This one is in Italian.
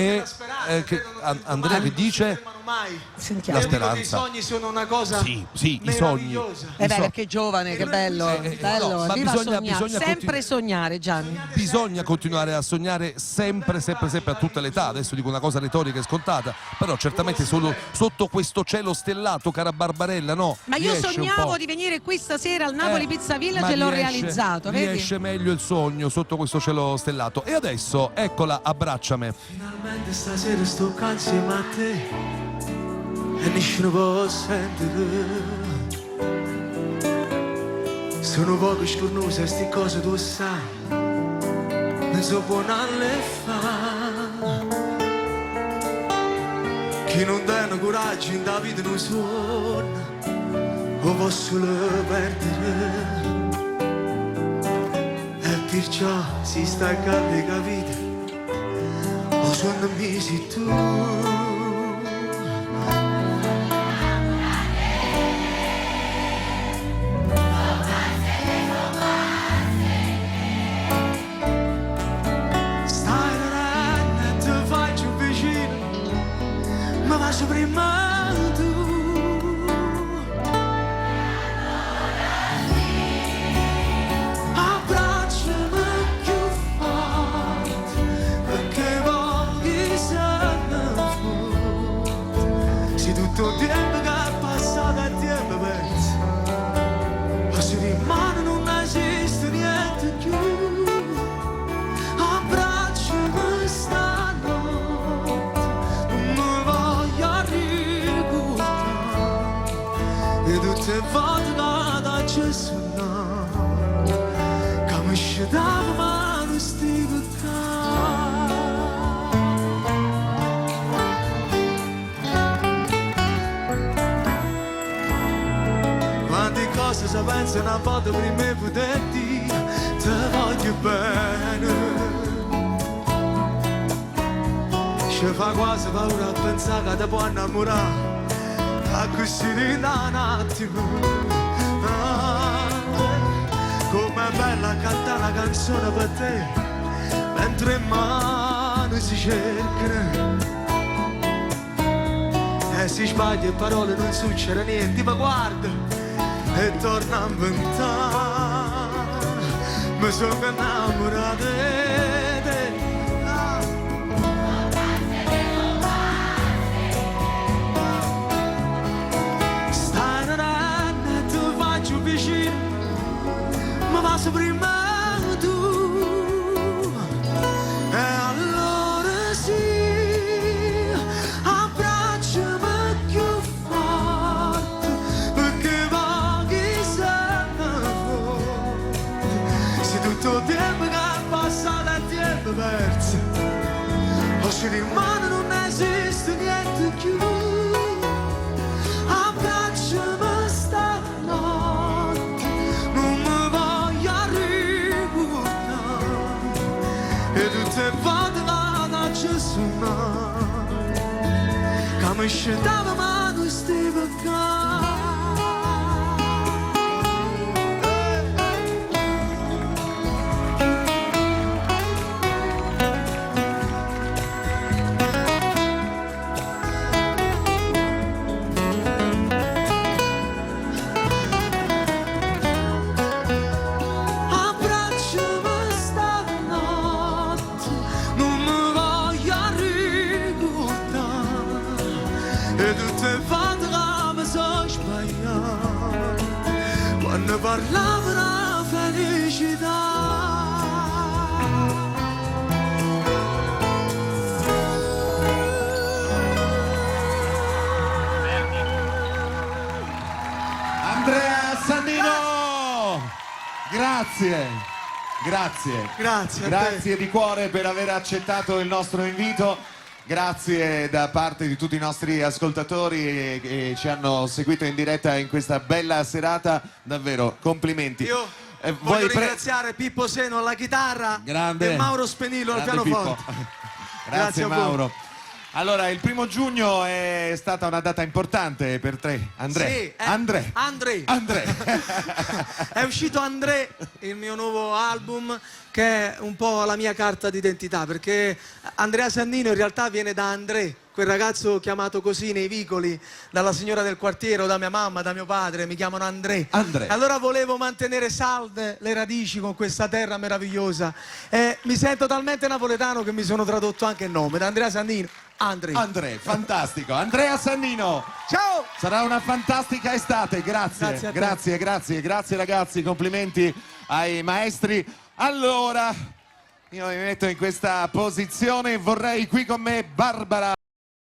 e Andrea che dice Sentiamo. la speranza. I sogni sono una cosa sì, i sogni. Beh, perché è giovane, che bello, bello. no, ma Viva bisogna sempre sognare, Gianni. Bisogna continuare a sognare sempre a tutte le età. Adesso dico una cosa retorica e scontata, però certamente solo sotto questo cielo stellato, cara Barbarella, no? Ma io riesce sognavo di venire qui stasera al Napoli Pizza Village e l'ho realizzato, vedi? Riesce meglio il sogno sotto questo cielo stellato. E adesso, eccola, abbracciami. Finalmente stasera sto insieme a te e nessuno può sentire. Sono poco scornosa e sti cose tu sai, non so buonarle fa. Chi non tiene coraggio in da vita non suona, o posso perdere. E perciò si sta a capire, o sono mesi tu. Prima tu abbracciami più forte perché voglio essere fuori. Se tutto il tempo che è passato è tempo perso, ma se rimane non esiste niente più. Abbracciami stanotte, e tutte le volte che ci sono, che mi scendava ma non stivo quante cose si pensano a volte prima di poter dire ti voglio bene. Ci fa quasi paura a pensare che ti può innamorare a così di un attimo. Com'è bella cantare una canzone per te mentre in mano si cercano e si sbaglia e parole non succede niente, ma guarda e torna a inventare. Mi sono innamorato di te. Ma passo prima tu e allora sì, abbracciami più forte perché voglio essere fuori. Se tutto il tempo che è passato è tempo perso, o se rimane non esiste niente più. Abbracciami stanotte, non mi voglio ricordare, e tutte le volte che ci sono, che mi scendava ma non stivo qua. Quando parlavo la felicità, Andrea Sannino, grazie, grazie di cuore per aver accettato il nostro invito. Grazie da parte di tutti i nostri ascoltatori che ci hanno seguito in diretta in questa bella serata, davvero complimenti. Io voglio ringraziare Pippo Seno alla chitarra, grande, e Mauro Spenillo al pianoforte. Grazie Mauro. Allora, il 1° giugno è stata una data importante per te, André. Sì, André. André. È uscito André, il mio nuovo album, che è un po' la mia carta d'identità, perché Andrea Sannino in realtà viene da André, quel ragazzo chiamato così nei vicoli dalla signora del quartiere o da mia mamma, da mio padre, mi chiamano André. André. Allora volevo mantenere salde le radici con questa terra meravigliosa e mi sento talmente napoletano che mi sono tradotto anche il nome, da Andrea Sannino. André. André, fantastico. Andrea Sannino. Ciao! Sarà una fantastica estate, Grazie a te. grazie ragazzi, complimenti ai maestri. Allora, io mi metto in questa posizione, vorrei qui con me Barbara.